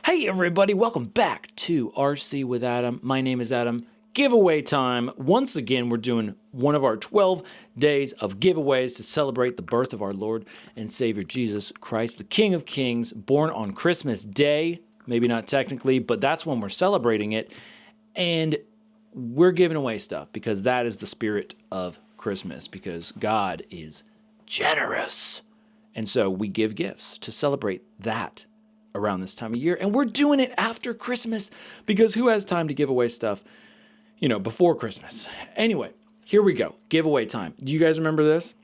Hey everybody, welcome back to RC with Adam. My name is Adam. Giveaway time. Once again, we're doing one of our 12 days of giveaways to celebrate the birth of our Lord and Savior Jesus Christ, the King of Kings, born on Christmas Day. Maybe not technically, but that's when we're celebrating it. And we're giving away stuff because that is the spirit of Christmas, because God is generous. And so we give gifts to celebrate that around this time of year. And we're doing it after Christmas because who has time to give away stuff, before Christmas? Anyway, here we go. Giveaway time. Do you guys remember this?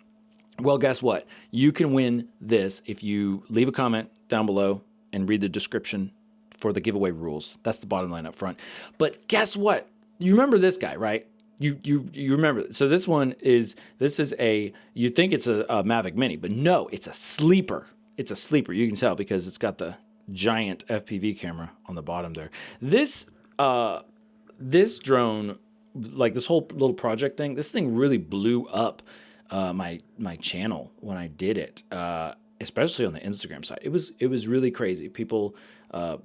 Well, guess what? You can win this if you leave a comment down below and read the description for the giveaway rules. That's the bottom line up front. But guess what? You remember this guy, right? You remember. So this is a, you think it's a Mavic Mini, but no, it's a sleeper. It's a sleeper. You can tell because it's got the giant FPV camera on the bottom there. This drone, like this whole little project thing, this thing really blew up my channel when I did it, especially on the Instagram side. It was really crazy. People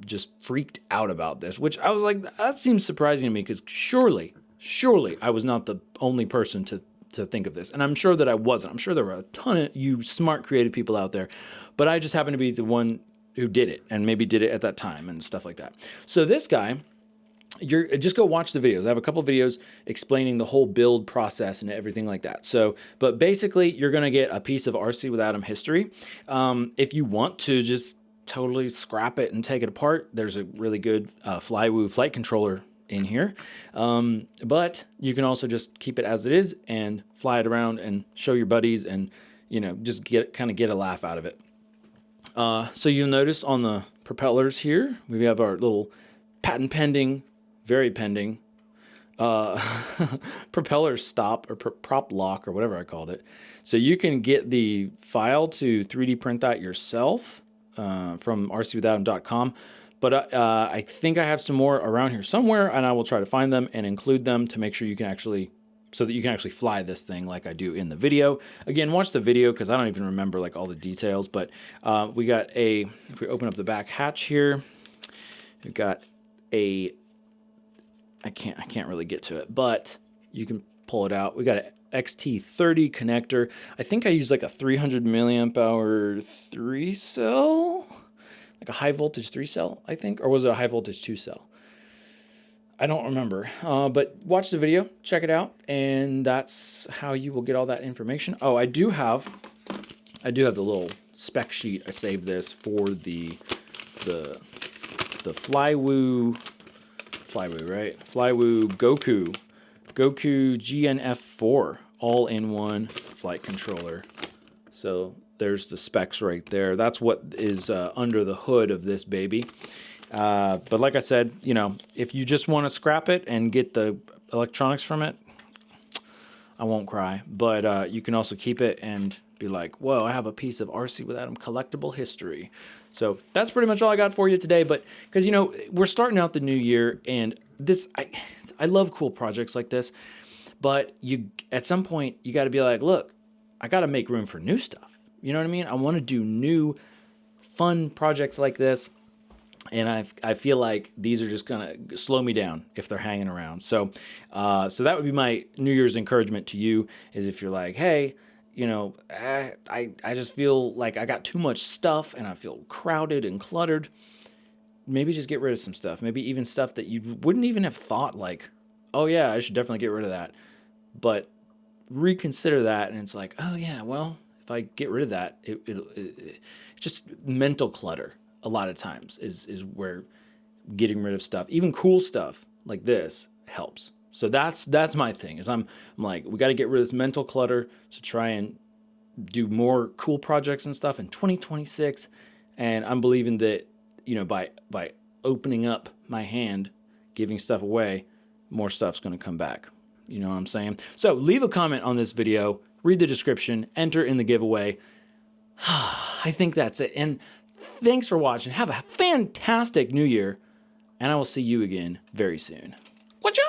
just freaked out about this, which I was like, that seems surprising to me because surely I was not the only person to think of this. And I'm sure that I wasn't. I'm sure there were a ton of you smart, creative people out there, but I just happened to be the one who did it and maybe did it at that time and stuff like that. So this guy, just go watch the videos. I have a couple of videos explaining the whole build process and everything like that. So, but basically you're going to get a piece of RC with Adam history. If you want to just totally scrap it and take it apart, there's a really good Flywoo flight controller in here. But you can also just keep it as it is and fly it around and show your buddies and, just get a laugh out of it. So you'll notice on the propellers here, we have our little patent pending, very pending, propeller stop or prop lock or whatever I called it. So you can get the file to 3D print that yourself from RCwithAdam.com. But I think I have some more around here somewhere, and I will try to find them and include them to make sure you can actually, so that you can actually fly this thing like I do in the video. Again, watch the video because I don't even remember like all the details. But we got if we open up the back hatch here, we've got I can't really get to it, but you can pull it out. We got an XT30 connector. I think I used like a 300 milliamp hour 3 cell. Like a high voltage 3 cell, I think, or was it a high voltage 2 cell? I don't remember, but watch the video, check it out, and that's how you will get all that information. Oh, I do have the little spec sheet. I saved this for the Flywoo, right? Flywoo Goku GNF4 all-in-one flight controller. So there's the specs right there. That's what is under the hood of this baby. But like I said, if you just want to scrap it and get the electronics from it, I won't cry. But you can also keep it and be like, whoa, I have a piece of RC with Adam collectible history. So that's pretty much all I got for you today. But because, we're starting out the new year, and I love cool projects like this. But at some point, you got to be like, look, I got to make room for new stuff. You know what I mean? I want to do new, fun projects like this. And I feel like these are just going to slow me down if they're hanging around. So that would be my New Year's encouragement to you, is if you're like, hey, I just feel like I got too much stuff and I feel crowded and cluttered. Maybe just get rid of some stuff. Maybe even stuff that you wouldn't even have thought like, oh yeah, I should definitely get rid of that. But reconsider that, and it's like, oh yeah, well, if I get rid of that, it's just mental clutter. A lot of times is where getting rid of stuff, even cool stuff like this, helps. So that's my thing, is I'm like, we got to get rid of this mental clutter to try and do more cool projects and stuff in 2026. And I'm believing that, by opening up my hand, giving stuff away, more stuff's going to come back. You know what I'm saying? So leave a comment on this video, read the description, enter in the giveaway. I think that's it. And thanks for watching. Have a fantastic new year, and I will see you again very soon. Watch out!